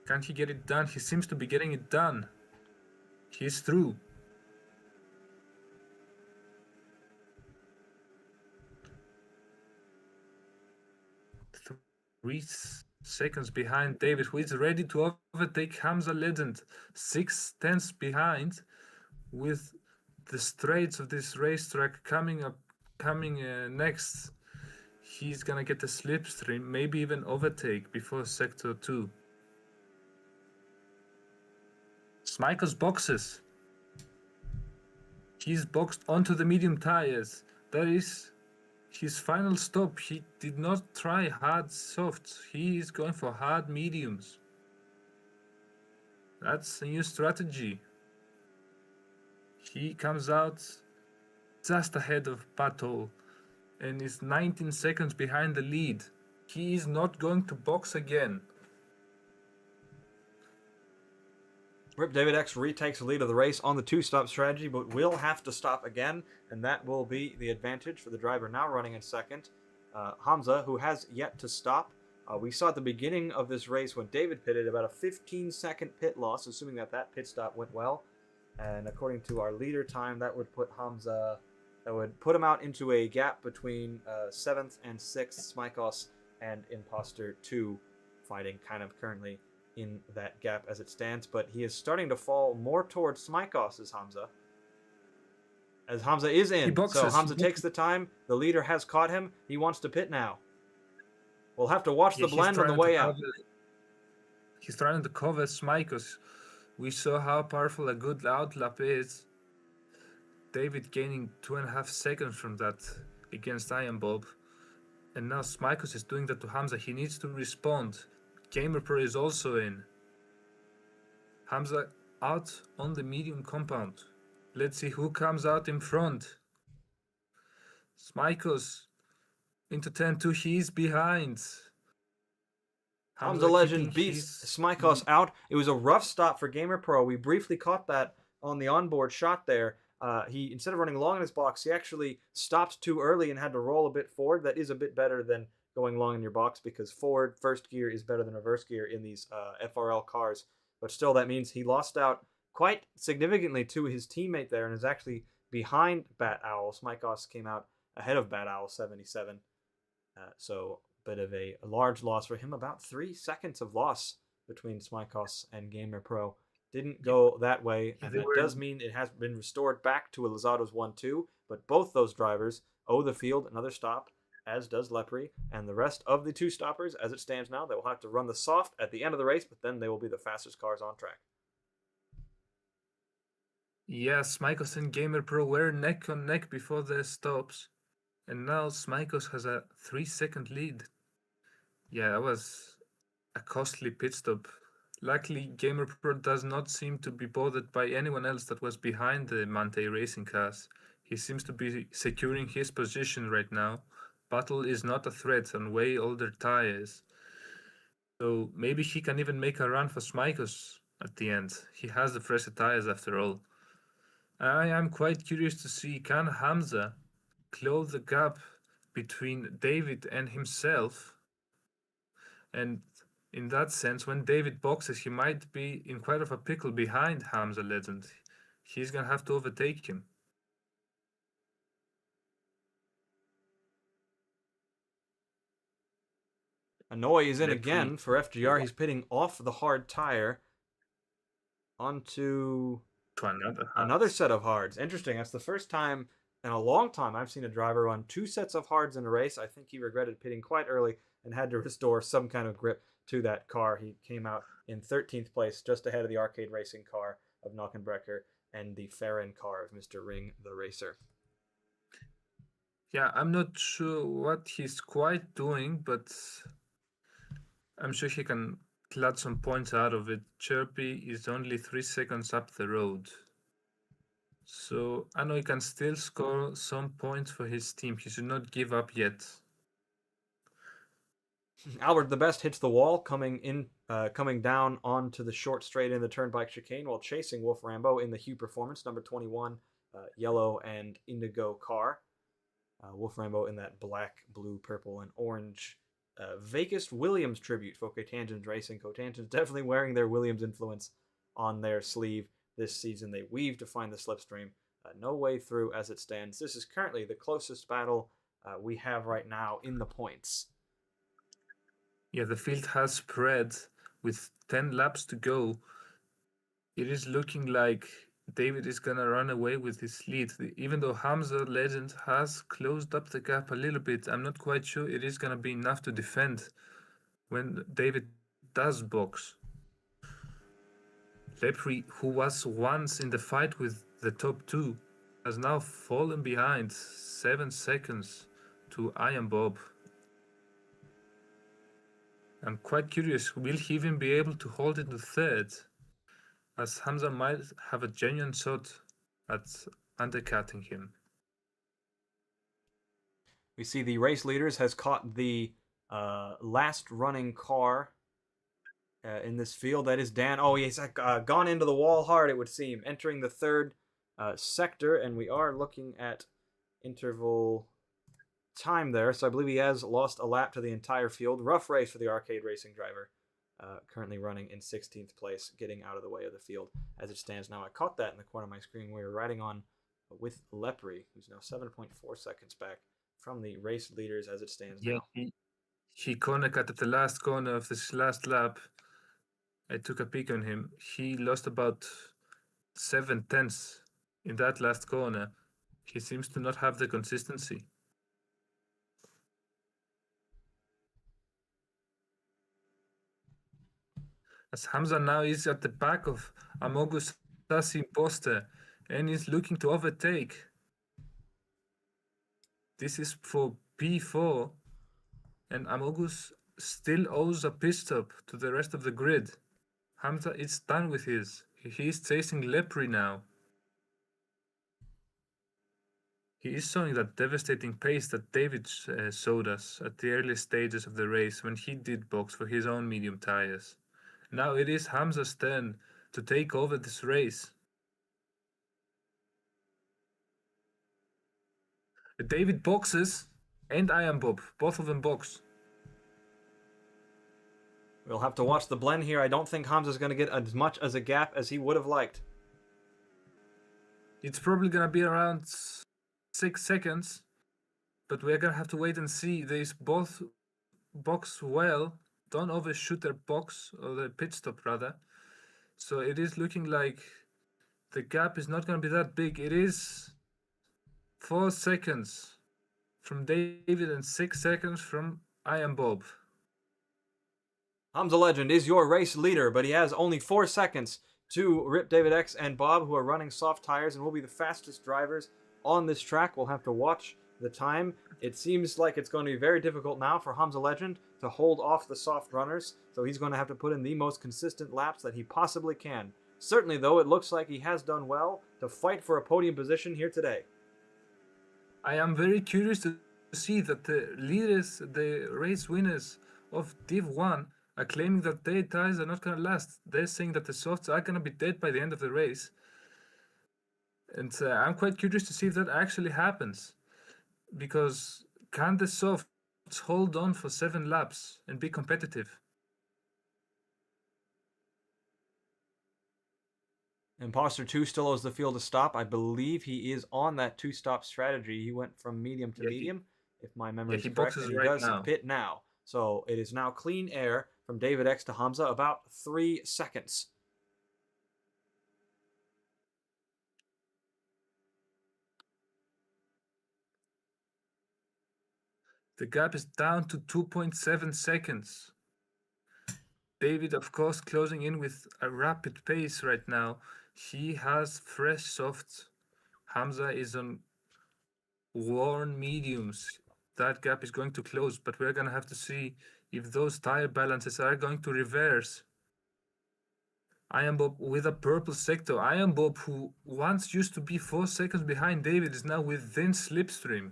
Can he get it done? He seems to be getting it done. He's through. Three seconds behind David, who is ready to overtake Hamza Legend. 6 tenths behind, with the straights of this racetrack coming next. He's gonna get a slipstream, maybe even overtake before Sector 2. Smikers boxes. He's boxed onto the medium tires. That is his final stop. He did not try hard softs. He is going for hard mediums. That's a new strategy. He comes out just ahead of Pato and is 19 seconds behind the lead. He is not going to box again. Rip David X retakes the lead of the race on the two-stop strategy, but will have to stop again, and that will be the advantage for the driver now running in second. Hamza, who has yet to stop. We saw at the beginning of this race when David pitted about a 15-second pit loss, assuming that pit stop went well. And according to our leader time, that would put Hamza, that would put him out into a gap between 7th and 6th, Smikos and Imposter 2 fighting kind of currently in that gap as it stands, but he is starting to fall more towards Smikos as Hamza. As Hamza is in, so Hamza takes the time. The leader has caught him. He wants to pit now. We'll have to watch the blend on the way out. He's trying to cover Smikos. We saw how powerful a good outlap is. David gaining 2.5 seconds from that against Iron Bob. And now Smikos is doing that to Hamza. He needs to respond. Gamer Pro is also in. Hamza out on the medium compound. Let's see who comes out in front. Smikos into turn 2. He's behind. Hamza Legend beats Smikos out. It was a rough stop for Gamer Pro. We briefly caught that on the onboard shot there. He, instead of running long in his box, he actually stopped too early and had to roll a bit forward. That is a bit better than going long in your box, because forward first gear is better than reverse gear in these FRL cars. But still, that means he lost out quite significantly to his teammate there and is actually behind Bat Owl. Smikos came out ahead of Bat Owl 77. So a bit of a large loss for him. About 3 seconds of loss between Smikos and Gamer Pro. Didn't go that way, and that does mean it has been restored back to a Lizado's 1-2, but both those drivers owe the field another stop, as does Lepre, and the rest of the two stoppers, as it stands now, they will have to run the soft at the end of the race, but then they will be the fastest cars on track. Yes, Smikos and Gamer Pro were neck on neck before the stops, and now Smikos has a 3-second lead. Yeah, that was a costly pit stop. Luckily, Gamer Pro does not seem to be bothered by anyone else that was behind the Mante Racing cars. He seems to be securing his position right now. Battle is not a threat on way older tires. So maybe he can even make a run for Smikos at the end. He has the fresher tires after all. I am quite curious to see, can Hamza close the gap between David and himself? And in that sense, when David boxes, he might be in quite of a pickle behind Hamza Legend. He's gonna have to overtake him. Hanoi is in Lepre again for FGR. He's pitting off the hard tire onto to another another hard. set of hards. Interesting. That's the first time in a long time I've seen a driver run two sets of hards in a race. I think he regretted pitting quite early and had to restore some kind of grip to that car. He came out in 13th place, just ahead of the arcade racing car of Knockenbrecker and the Farron car of Mr. Ring the Racer. Yeah, I'm not sure what he's quite doing, but I'm sure he can clutch some points out of it. Chirpy is only 3 seconds up the road. So I know he can still score some points for his team. He should not give up yet. Albert the Best hits the wall, coming down onto the short straight in the turnpike chicane while chasing Wolf Rambo in the Hue Performance number 21 yellow and indigo car. Wolf Rambo in that black, blue, purple, and orange Vegas Williams tribute for Cotangents Racing. Cotangents definitely wearing their Williams influence on their sleeve this season. They weave to find the slipstream. No way through as it stands. This is currently the closest battle we have right now in the points. Yeah, the field has spread with 10 laps to go. It is looking like David is gonna run away with his lead. Even though Hamza Legend has closed up the gap a little bit, I'm not quite sure it is gonna be enough to defend when David does box. Lepre, who was once in the fight with the top two, has now fallen behind 7 seconds to Iron Bob. I'm quite curious, will he even be able to hold it to third? As Hamza might have a genuine shot at undercutting him. We see the race leaders has caught the last running car in this field. That is Dan. Oh, he's gone into the wall hard, it would seem, entering the third sector, and we are looking at interval time there. So I believe he has lost a lap to the entire field. Rough race for the arcade racing driver. Currently running in 16th place, getting out of the way of the field as it stands now. I caught that in the corner of my screen. We were riding on with Lepre, who's now 7.4 seconds back from the race leaders as it stands Yeah, now. he corner cut at the last corner of this last lap. I took a peek on him. He lost about 7/10 in that last corner. He seems to not have the consistency. As Hamza now is at the back of Amogus Sassi Imposter and is looking to overtake. This is for P4, and Amogus still owes a pit stop to the rest of the grid. Hamza is done with his. He is chasing Lepre now. He is showing that devastating pace that David showed us at the early stages of the race when he did box for his own medium tires. Now it is Hamza's turn to take over this race. David boxes and Iron Bob, both of them box. We'll have to watch the blend here. I don't think Hamza's going to get as much as a gap as he would have liked. It's probably going to be around 6 seconds, but we're going to have to wait and see. These both box well. Don't overshoot their box, or their pit stop rather. So it is looking like the gap is not going to be that big. It is 4 seconds from David and 6 seconds from Iron Bob. Hamza Legend is your race leader, but he has only 4 seconds to Rip David X and Bob, who are running soft tires and will be the fastest drivers on this track. We'll have to watch the time. It seems like it's going to be very difficult now for Hamza Legend to hold off the soft runners, so he's going to have to put in the most consistent laps that he possibly can. Certainly, though, it looks like he has done well to fight for a podium position here today. I am very curious to see that the leaders, the race winners of Div 1 are claiming that their tires are not going to last. They're saying that the softs are going to be dead by the end of the race. And I'm quite curious to see if that actually happens. Because can the softs hold on for 7 laps and be competitive? Imposter 2 still owes the field a stop. I believe he is on that 2-stop strategy. He went from medium to Yeah, medium, if my memory is he correct, boxes and he right does now. pit now. So it is now clean air from David X to Hamza, about 3 seconds. The gap is down to 2.7 seconds. David, of course, closing in with a rapid pace right now. He has fresh softs. Hamza is on worn mediums. That gap is going to close, but we're going to have to see if those tire balances are going to reverse. Iron Bob with a purple sector. Iron Bob, who once used to be 4 seconds behind David, is now within slipstream.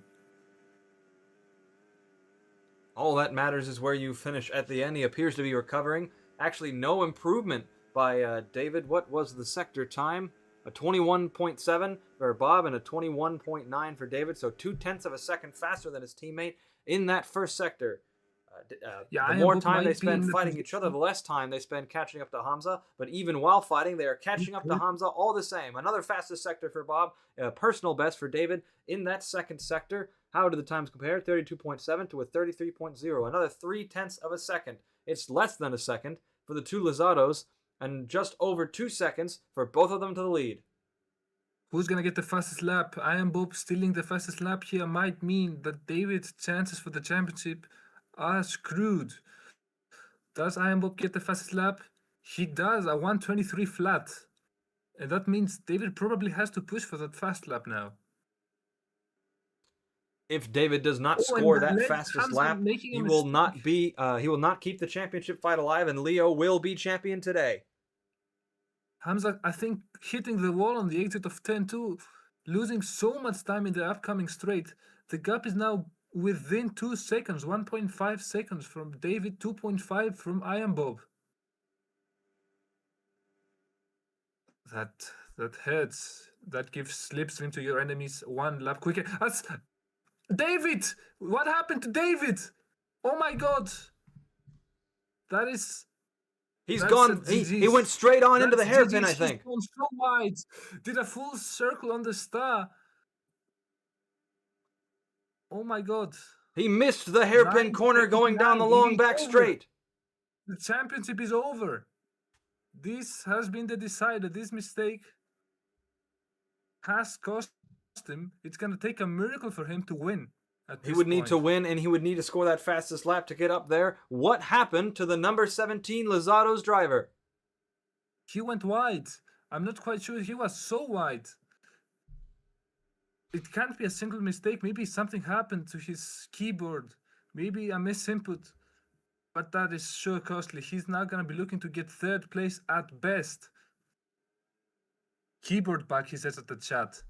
All that matters is where you finish at the end. He appears to be recovering. Actually, no improvement by David. What was the sector time? A 21.7 for Bob and a 21.9 for David. So 0.2 of a second faster than his teammate in that first sector. The more time they spend fighting each other, the less time they spend catching up to Hamza. But even while fighting, they are catching up to Hamza all the same. Another fastest sector for Bob, personal best for David in that second sector. How do the times compare? 32.7 to a 33.0. Another 0.3 of a second. It's less than a second for the two Lizados, and just over 2 seconds for both of them to the lead. Who's going to get the fastest lap? Iron Bob stealing the fastest lap here might mean that David's chances for the championship are screwed. Does Iron Bob get the fastest lap? He does, a 1:23 flat. And that means David probably has to push for that fast lap now. If David does not score that fastest lap, he will not keep the championship fight alive, and Leo will be champion today. Hamza, I think, hitting the wall on the exit of 10-2, losing so much time in the upcoming straight. The gap is now within 2 seconds, 1.5 seconds from David, 2.5 from Iron Bob. That hurts. That gives slipstream to your enemies 1 lap quicker. That's David! What happened to David? Oh my god! That is... He's gone. He went straight on into the hairpin, I think. He's gone so wide. Did a full circle on the star. Oh my god. He missed the hairpin corner going down the long back straight. The championship is over. This has been the decider. This mistake has cost him. It's going to take a miracle for him to win. He would need to win, and he would need to score that fastest lap to get up there. What happened to the number 17 Lizado's driver? He went wide. I'm not quite sure. He was so wide. It can't be a single mistake. Maybe something happened to his keyboard. Maybe a misinput. But that is sure costly. He's now going to be looking to get 3rd place at best. Keyboard back, he says at the chat.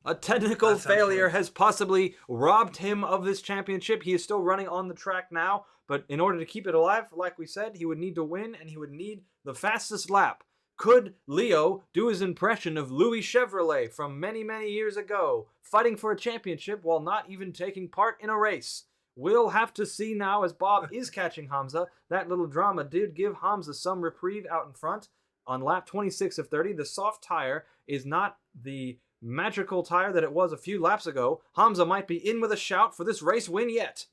A technical failure has possibly robbed him of this championship. He is still running on the track now, but in order to keep it alive, like we said, he would need to win, and he would need the fastest lap. Could Leo do his impression of Louis Chevrolet from many, many years ago, fighting for a championship while not even taking part in a race? We'll have to see now as Bob is catching Hamza. That little drama did give Hamza some reprieve out in front. On lap 26 of 30, the soft tire is not the magical tire that it was a few laps ago. Hamza might be in with a shout for this race win yet.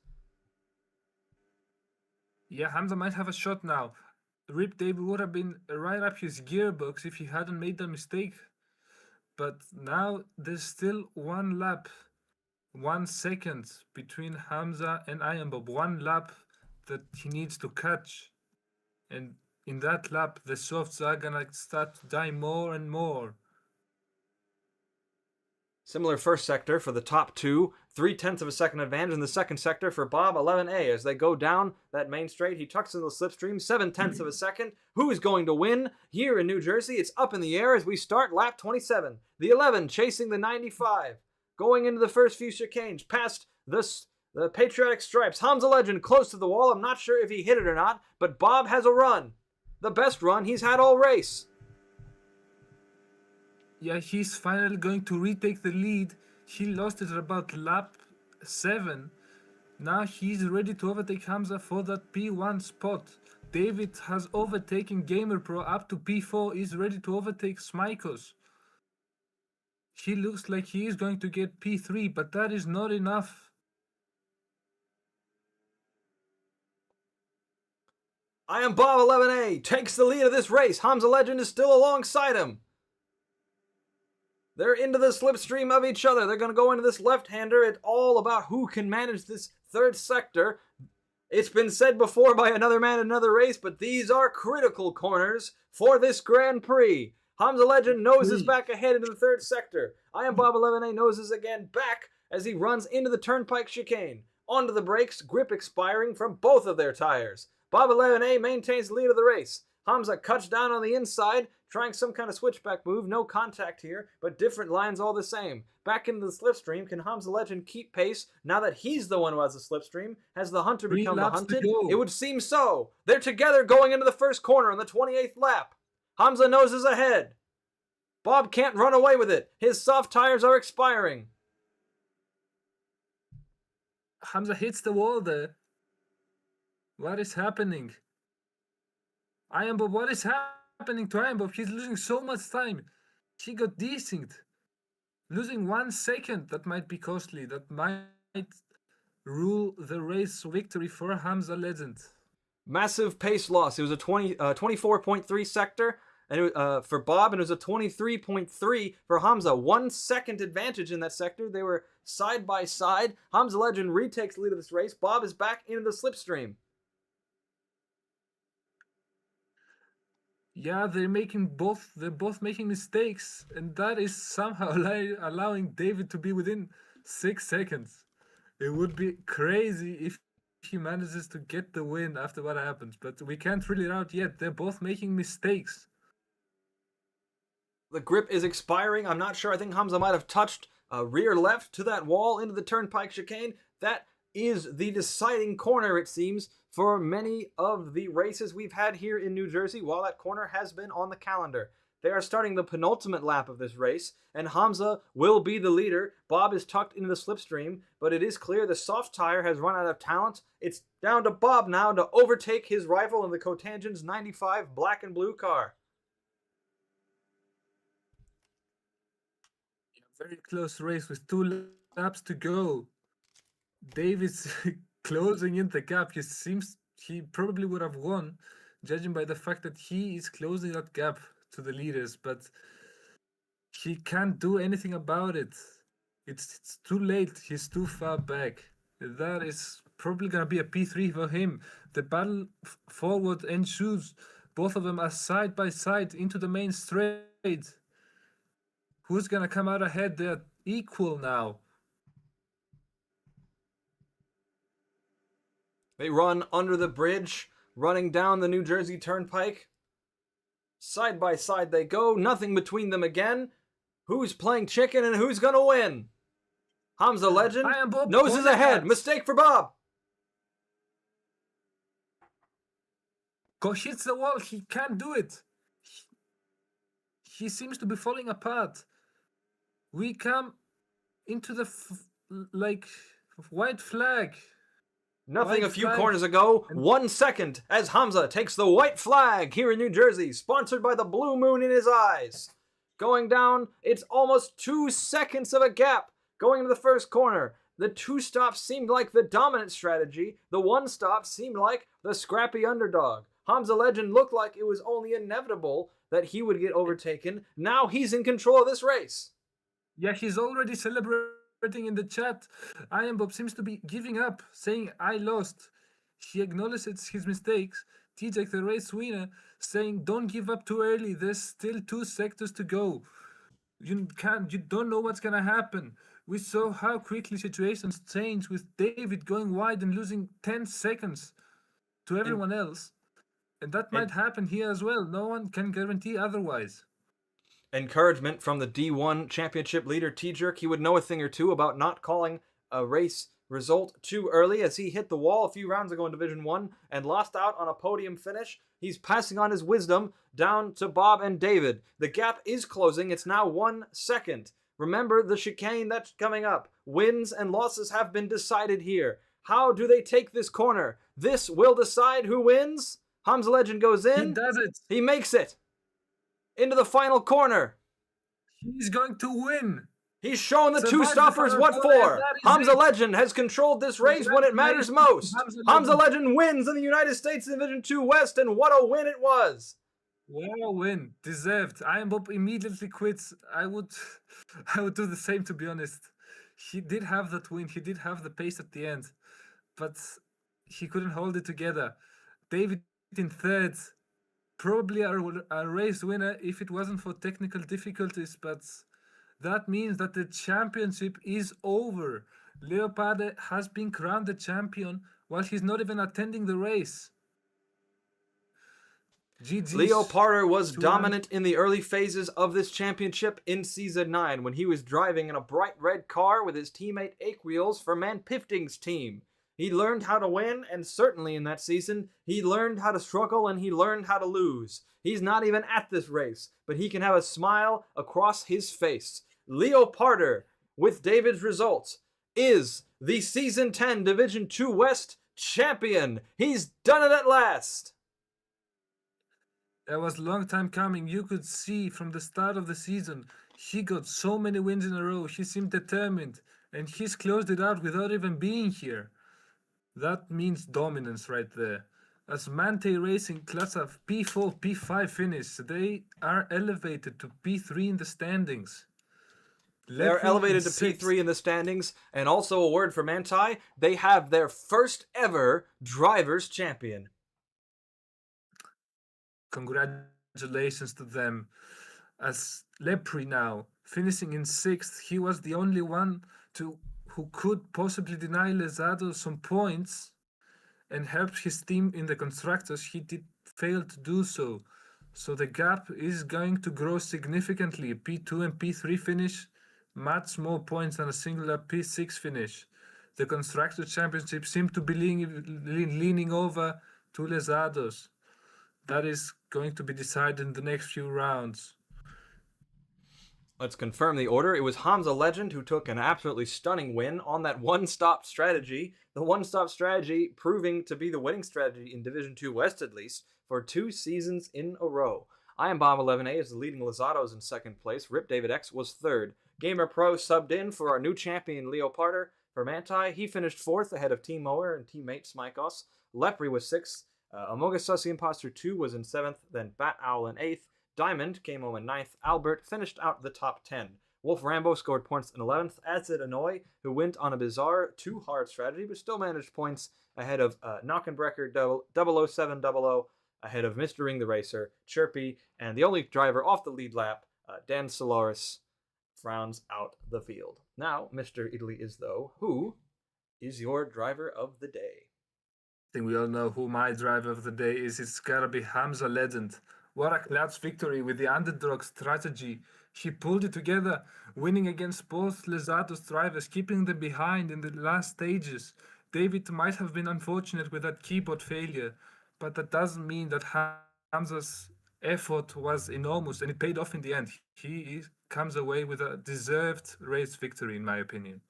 Yeah, Hamza might have a shot now. Rip David would have been right up his gearbox if he hadn't made that mistake. But now there's still 1 lap, 1 second between Hamza and Iron Bob. 1 lap that he needs to catch. And in that lap, the softs are gonna start to die more and more. Similar first sector for the top two, 0.3 of a second advantage in the second sector for Bob 11A. As they go down that main straight, he tucks into the slipstream, 0.7 of a second. Who is going to win here in New Jersey? It's up in the air as we start lap 27. The 11 chasing the 95, going into the first few chicanes, past the patriotic stripes. Hamza Legend close to the wall. I'm not sure if he hit it or not, but Bob has a run. The best run he's had all race. Yeah, he's finally going to retake the lead. He lost it at about lap 7. Now he's ready to overtake Hamza for that P1 spot. David has overtaken Gamer Pro up to P4, is ready to overtake Smikos. He looks like he is going to get P3, but that is not enough. I Am Bob 11A takes the lead of this race. Hamza Legend is still alongside him. They're into the slipstream of each other. They're going to go into this left-hander. It's all about who can manage this third sector. It's been said before by another man in another race, but these are critical corners for this Grand Prix. Hamza Legend noses back ahead into the third sector. I Am Bob 11A noses again back as he runs into the turnpike chicane. Onto the brakes, grip expiring from both of their tires. Bob 11A maintains the lead of the race. Hamza cuts down on the inside, trying some kind of switchback move. No contact here, but different lines all the same. Back into the slipstream. Can Hamza Legend keep pace now that he's the one who has the slipstream? Has the hunter become the hunted? It would seem so. They're together going into the first corner on the 28th lap. Hamza noses ahead. Bob can't run away with it. His soft tires are expiring. Hamza hits the wall there. What is happening? I Am Bob, what is happening to I Am Bob? He's losing so much time. He got desynced. Losing 1 second, that might be costly. That might rule the race victory for Hamza Legend. Massive pace loss. It was a 24.3 sector and for Bob, and it was a 23.3 for Hamza. 1 second advantage in that sector. They were side by side. Hamza Legend retakes the lead of this race. Bob is back into the slipstream. Yeah, they're both making mistakes, and that is somehow allowing David to be within 6 seconds. It would be crazy if he manages to get the win after what happens, but we can't rule it out yet. They're both making mistakes. The grip is expiring. I'm not sure. I think Hamza might have touched rear left to that wall into the turnpike chicane. That is the deciding corner, it seems, for many of the races we've had here in New Jersey, while that corner has been on the calendar. They are starting the penultimate lap of this race, and Hamza will be the leader. Bob is tucked into the slipstream, but it is clear the soft tire has run out of talent. It's down to Bob now to overtake his rival in the Cotangens 95 black and blue car. Very close race with 2 laps to go. David's closing in the gap. He probably would have won, judging by the fact that he is closing that gap to the leaders, but he can't do anything about it. It's too late. He's too far back. That is probably gonna be a P3 for him. The battle forward ensues. Both of them are side by side into the main straight. Who's gonna come out ahead? They're equal now. They run under the bridge, running down the New Jersey Turnpike. Side by side they go, nothing between them again. Who's playing chicken and who's gonna win? Hamza Legend noses ahead. Mistake for Bob. Gosh, hits the wall. He can't do it. He seems to be falling apart. We come into the white flag. Nothing a few corners ago. 1 second as Hamza takes the white flag here in New Jersey, sponsored by the blue moon in his eyes. Going down, it's almost 2 seconds of a gap going into the first corner. The 2 stops seemed like the dominant strategy. The 1 stop seemed like the scrappy underdog. Hamza Legend looked like it was only inevitable that he would get overtaken. Now he's in control of this race. Yeah, he's already celebrating in the chat. I Am Bob seems to be giving up, saying, I lost. He acknowledges his mistakes. TJ, the race winner, saying, don't give up too early. There's still 2 sectors to go. You don't know what's gonna happen. We saw how quickly situations change with David going wide and losing 10 seconds to everyone else. And that might happen here as well. No one can guarantee otherwise. Encouragement from the D1 championship leader, T-Jerk. He would know a thing or two about not calling a race result too early as he hit the wall a few rounds ago in Division 1 and lost out on a podium finish. He's passing on his wisdom down to Bob and David. The gap is closing. It's now 1 second. Remember the chicane that's coming up. Wins and losses have been decided here. How do they take this corner? This will decide who wins. Hamza Legend goes in. He does it. He makes it into the final corner. He's going to win. He's shown the two stoppers what for. Hamza Legend has controlled this race when it matters most. Hamza Legend wins in the United States Division 2 West, and what a win it was. What a win. Deserved. Iron Bob immediately quits. I would do the same, to be honest. He did have that win. He did have the pace at the end, but he couldn't hold it together. David in third. Probably a race winner if it wasn't for technical difficulties, but that means that the championship is over. Leopard has been crowned the champion while he's not even attending the race. GG's. Leo Parter was dominant in the early phases of this championship in Season 9 when he was driving in a bright red car with his teammate Aqueals for Man Pifting's team. He learned how to win, and certainly in that season, he learned how to struggle and he learned how to lose. He's not even at this race, but he can have a smile across his face. Leo Parter, with David's results, is the Season 10 Division 2 West champion. He's done it at last. That was a long time coming. You could see from the start of the season, he got so many wins in a row. He seemed determined, and he's closed it out without even being here. That means dominance right there. As Mante Racing class of P4, P5 finish, they are elevated to P3 in the standings. They're elevated to P3 in the standings, and also a word for Manti, they have their first ever Drivers' Champion. Congratulations to them. As Lepri now, finishing in 6th, he was the only one who could possibly deny Lezado some points and help his team in the constructors. He did fail to do so. So the gap is going to grow significantly. P2 and P3 finish, much more points than a singular P6 finish. The constructor championship seems to be leaning over to Lezado's. That is going to be decided in the next few rounds. Let's confirm the order. It was Hamza Legend who took an absolutely stunning win on that one-stop strategy. The one-stop strategy proving to be the winning strategy in Division 2 West, at least, for 2 seasons in a row. I Am Bob 11A is the leading Lezados in 2nd place. Rip David X was 3rd. Gamer Pro subbed in for our new champion, Leo Parter. For Manti, he finished 4th ahead of Team Mower and teammate Smikos. Lepri was 6th. Amogus Sussy Imposter 2 was in 7th. Then Bat Owl in 8th. Diamond came home in 9th. Albert finished out the top 10. Wolf Rambo scored points in 11th, as did Annoy, who went on a bizarre too-hard strategy, but still managed points ahead of Knockenbrecker 00700, ahead of Mr. Ring the Racer, Chirpy, and the only driver off the lead lap, Dan Solaris, frowns out the field. Now, Mr. Italy is though, who is your driver of the day? I think we all know who my driver of the day is. It's gotta be Hamza Legend. What a clutch victory with the underdog strategy. He pulled it together, winning against both Lezado's drivers, keeping them behind in the last stages. David might have been unfortunate with that keyboard failure, but that doesn't mean that Hamza's effort was enormous and it paid off in the end. He comes away with a deserved race victory, in my opinion.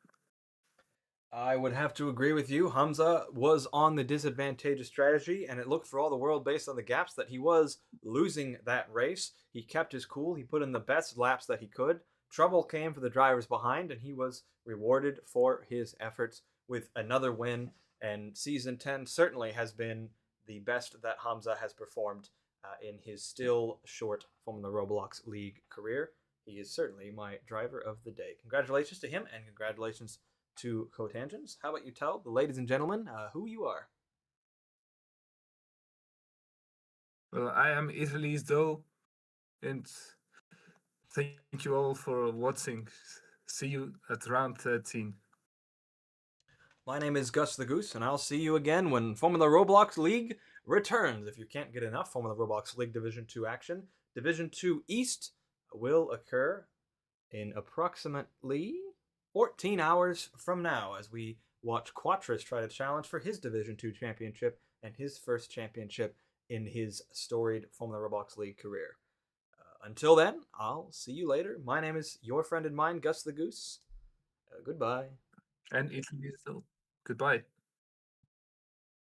I would have to agree with you. Hamza was on the disadvantageous strategy, and it looked for all the world based on the gaps that he was losing that race. He kept his cool. He put in the best laps that he could. Trouble came for the drivers behind, and he was rewarded for his efforts with another win. And Season 10 certainly has been the best that Hamza has performed in his still short Formula ROBLOX League career. He is certainly my driver of the day. Congratulations to him, and congratulations to Cotangents. How about you tell the ladies and gentlemen who you are? Well, I am Italy's Doe, and thank you all for watching. See you at round 13. My name is Gus the Goose, and I'll see you again when Formula ROBLOX League returns. If you can't get enough Formula ROBLOX League Division 2 action, Division 2 East will occur in approximately 14 hours from now as we watch Quattris try to challenge for his Division 2 championship and his first championship in his storied Formula Roblox League career. Until then, I'll see you later. My name is your friend and mine, Gus the Goose. Goodbye. And Italy, so goodbye.